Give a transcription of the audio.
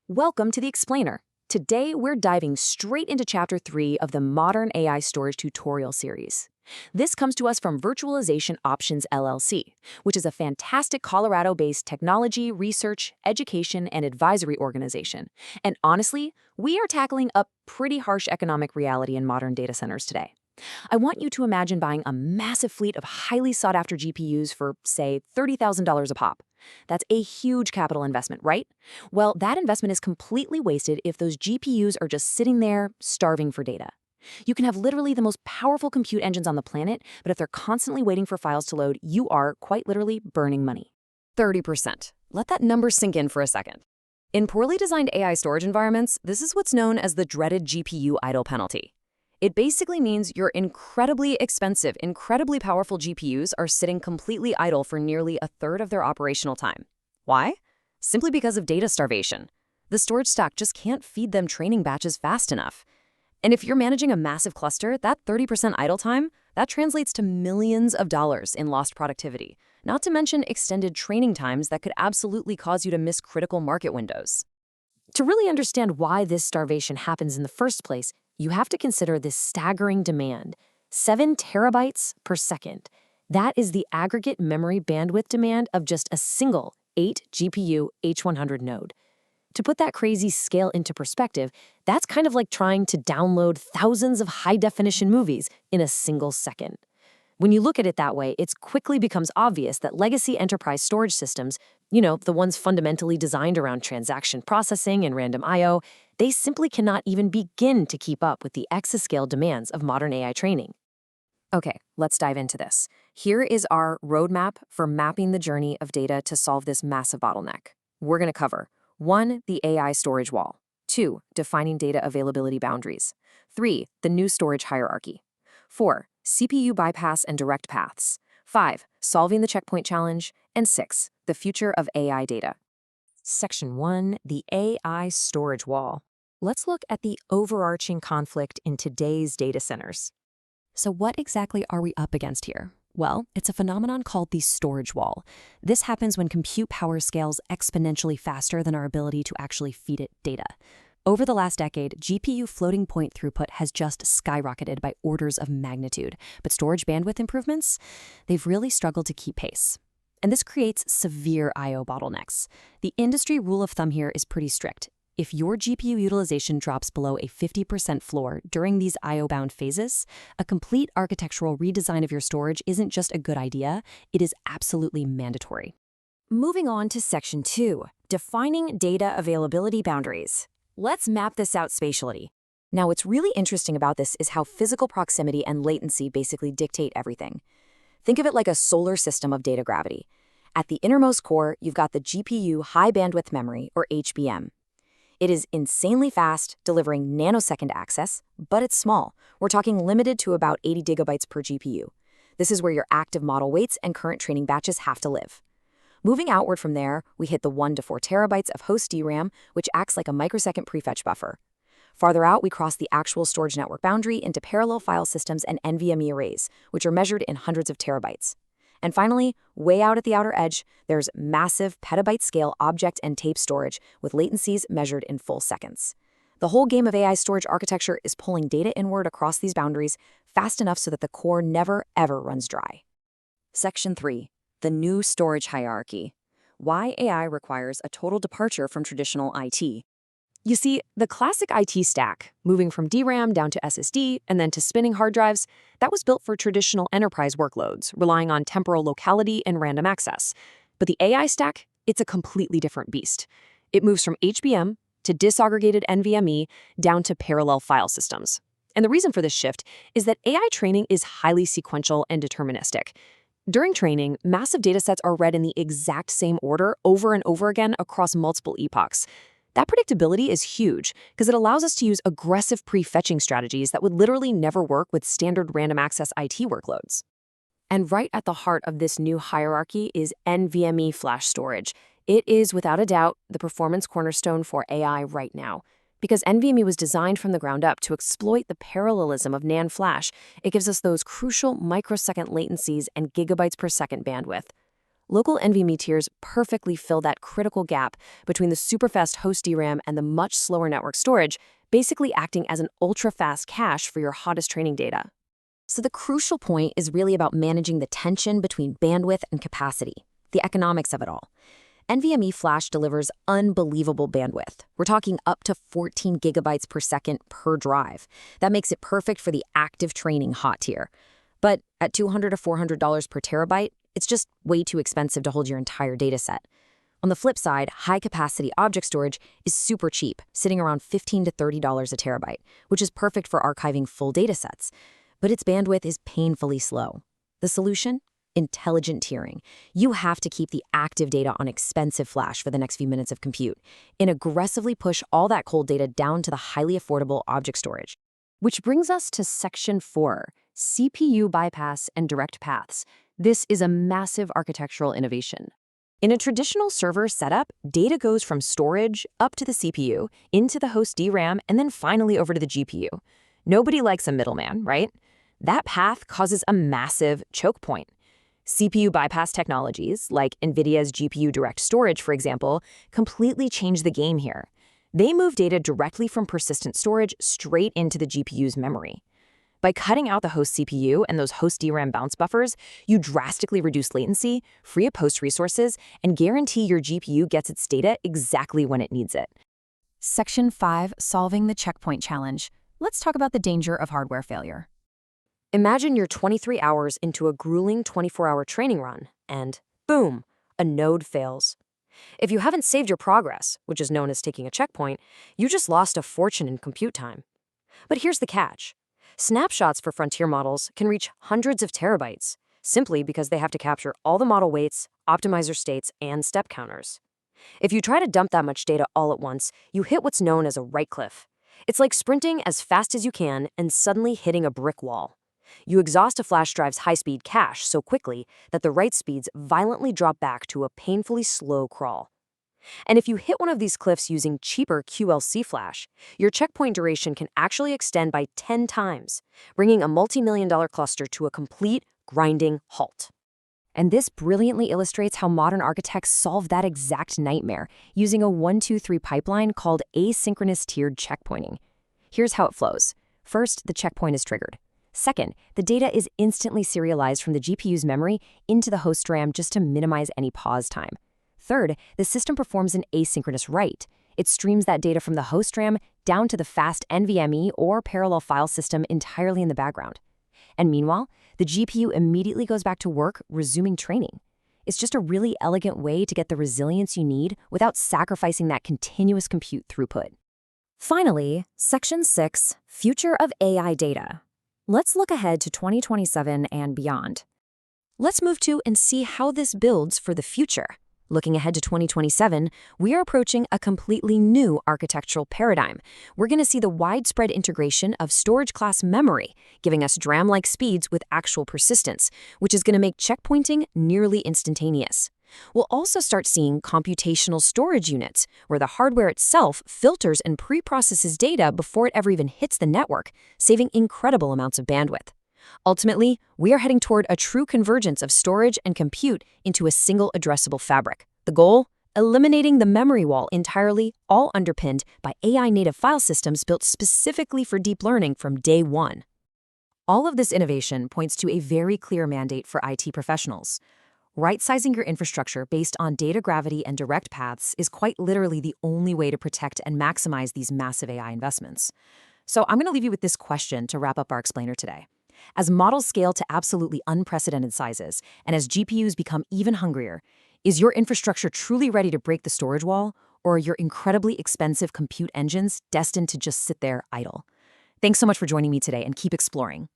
Welcome to the Explainer. Today, we're diving straight into Chapter 3 of the Modern AI Storage tutorial series. This comes to us from Virtualization Options LLC, which is a fantastic Colorado-based technology, research, education, and advisory organization. And honestly, we are tackling a pretty harsh economic reality in modern data centers today. I want you to imagine buying a massive fleet of highly sought-after GPUs for, say, $30,000 a pop. That's a huge capital investment, right? Well, that investment is completely wasted if those GPUs are just sitting there, starving for data. You can have literally the most powerful compute engines on the planet, but if they're constantly waiting for files to load, you are, quite literally, burning money. 30%. Let that number sink in for a second. In poorly designed AI storage environments, this is what's known as the dreaded GPU idle penalty. It basically means your incredibly expensive, incredibly powerful GPUs are sitting completely idle for nearly a third of their operational time. Why? Simply because of data starvation. The storage stack just can't feed them training batches fast enough. And if you're managing a massive cluster, that 30% idle time, that translates to millions of dollars in lost productivity, not to mention extended training times that could absolutely cause you to miss critical market windows. To really understand why this starvation happens in the first place, you have to consider this staggering demand, 7 terabytes per second. That is the aggregate memory bandwidth demand of just a single 8 GPU H100 node. To put that crazy scale into perspective, that's kind of like trying to download thousands of high-definition movies in a single second. When you look at it that way, it quickly becomes obvious that legacy enterprise storage systems, the ones fundamentally designed around transaction processing and random I/O, they simply cannot even begin to keep up with the exascale demands of modern AI training. Okay, let's dive into this. Here is our roadmap for mapping the journey of data to solve this massive bottleneck. We're going to cover 1. The AI storage wall. 2. Defining data availability boundaries. 3. The new storage hierarchy. 4. CPU bypass and direct paths. 5. Solving the checkpoint challenge. And 6. The future of AI data. Section 1. The AI storage wall. Let's look at the overarching conflict in today's data centers. So what exactly are we up against here? Well, it's a phenomenon called the storage wall. This happens when compute power scales exponentially faster than our ability to actually feed it data. Over the last decade, GPU floating point throughput has just skyrocketed by orders of magnitude, but storage bandwidth improvements, they've really struggled to keep pace. And this creates severe I/O bottlenecks. The industry rule of thumb here is pretty strict. If your GPU utilization drops below a 50% floor during these I/O-bound phases, a complete architectural redesign of your storage isn't just a good idea, it is absolutely mandatory. Moving on to Section 2, defining data availability boundaries. Let's map this out spatially. Now, what's really interesting about this is how physical proximity and latency basically dictate everything. Think of it like a solar system of data gravity. At the innermost core, you've got the GPU high bandwidth memory, or HBM. It is insanely fast, delivering nanosecond access, but it's small. We're talking limited to about 80 gigabytes per GPU. This is where your active model weights and current training batches have to live. Moving outward from there, we hit the 1 to 4 terabytes of host DRAM, which acts like a microsecond prefetch buffer. Farther out, we cross the actual storage network boundary into parallel file systems and NVMe arrays, which are measured in hundreds of terabytes. And finally, way out at the outer edge, there's massive petabyte-scale object and tape storage with latencies measured in full seconds. The whole game of AI storage architecture is pulling data inward across these boundaries fast enough so that the core never, ever runs dry. Section 3. The new storage hierarchy. Why AI requires a total departure from traditional IT. You see, the classic IT stack, moving from DRAM down to SSD and then to spinning hard drives, that was built for traditional enterprise workloads, relying on temporal locality and random access. But the AI stack, it's a completely different beast. It moves from HBM to disaggregated NVMe down to parallel file systems. And the reason for this shift is that AI training is highly sequential and deterministic. During training, massive datasets are read in the exact same order over and over again across multiple epochs. That predictability is huge because it allows us to use aggressive prefetching strategies that would literally never work with standard random access IT workloads. And right at the heart of this new hierarchy is NVMe flash storage. It is, without a doubt, the performance cornerstone for AI right now. Because NVMe was designed from the ground up to exploit the parallelism of NAND flash, it gives us those crucial microsecond latencies and gigabytes per second bandwidth. Local NVMe tiers perfectly fill that critical gap between the superfast host DRAM and the much slower network storage, basically acting as an ultra-fast cache for your hottest training data. So the crucial point is really about managing the tension between bandwidth and capacity, the economics of it all. NVMe Flash delivers unbelievable bandwidth. We're talking up to 14 gigabytes per second per drive. That makes it perfect for the active training hot tier. But at $200 to $400 per terabyte, it's just way too expensive to hold your entire data set. On the flip side, high-capacity object storage is super cheap, sitting around $15 to $30 a terabyte, which is perfect for archiving full data sets. But its bandwidth is painfully slow. The solution? Intelligent tiering. You have to keep the active data on expensive flash for the next few minutes of compute and aggressively push all that cold data down to the highly affordable object storage. Which brings us to Section 4, CPU bypass and direct paths. This is a massive architectural innovation. In a traditional server setup, data goes from storage up to the CPU, into the host DRAM, and then finally over to the GPU. Nobody likes a middleman, right? That path causes a massive choke point. CPU bypass technologies, like NVIDIA's GPUDirect Storage, for example, completely change the game here. They move data directly from persistent storage straight into the GPU's memory. By cutting out the host CPU and those host DRAM bounce buffers, you drastically reduce latency, free up host resources, and guarantee your GPU gets its data exactly when it needs it. Section 5, Solving the Checkpoint Challenge. Let's talk about the danger of hardware failure. Imagine you're 23 hours into a grueling 24-hour training run, and boom, a node fails. If you haven't saved your progress, which is known as taking a checkpoint, you just lost a fortune in compute time. But here's the catch. Snapshots for frontier models can reach hundreds of terabytes, simply because they have to capture all the model weights, optimizer states, and step counters. If you try to dump that much data all at once, you hit what's known as a right cliff. It's like sprinting as fast as you can and suddenly hitting a brick wall. You exhaust a flash drive's high-speed cache so quickly that the write speeds violently drop back to a painfully slow crawl. And if you hit one of these cliffs using cheaper QLC flash, your checkpoint duration can actually extend by 10 times, bringing a multi-million-dollar cluster to a complete, grinding halt. And this brilliantly illustrates how modern architects solve that exact nightmare using a 1-2-3 pipeline called asynchronous tiered checkpointing. Here's how it flows. First, the checkpoint is triggered. Second, the data is instantly serialized from the GPU's memory into the host RAM just to minimize any pause time. Third, the system performs an asynchronous write. It streams that data from the host RAM down to the fast NVMe or parallel file system entirely in the background. And meanwhile, the GPU immediately goes back to work, resuming training. It's just a really elegant way to get the resilience you need without sacrificing that continuous compute throughput. Finally, Section 6, Future of AI Data. Let's look ahead to 2027 and beyond. Let's move to and see how this builds for the future. Looking ahead to 2027, we are approaching a completely new architectural paradigm. We're going to see the widespread integration of storage class memory, giving us DRAM-like speeds with actual persistence, which is going to make checkpointing nearly instantaneous. We'll also start seeing computational storage units, where the hardware itself filters and pre-processes data before it ever even hits the network, saving incredible amounts of bandwidth. Ultimately, we are heading toward a true convergence of storage and compute into a single addressable fabric. The goal? Eliminating the memory wall entirely, all underpinned by AI-native file systems built specifically for deep learning from day one. All of this innovation points to a very clear mandate for IT professionals. Right-sizing your infrastructure based on data gravity and direct paths is quite literally the only way to protect and maximize these massive AI investments. So I'm going to leave you with this question to wrap up our explainer today. As models scale to absolutely unprecedented sizes, and as GPUs become even hungrier, is your infrastructure truly ready to break the storage wall, or are your incredibly expensive compute engines destined to just sit there idle? Thanks so much for joining me today, and keep exploring.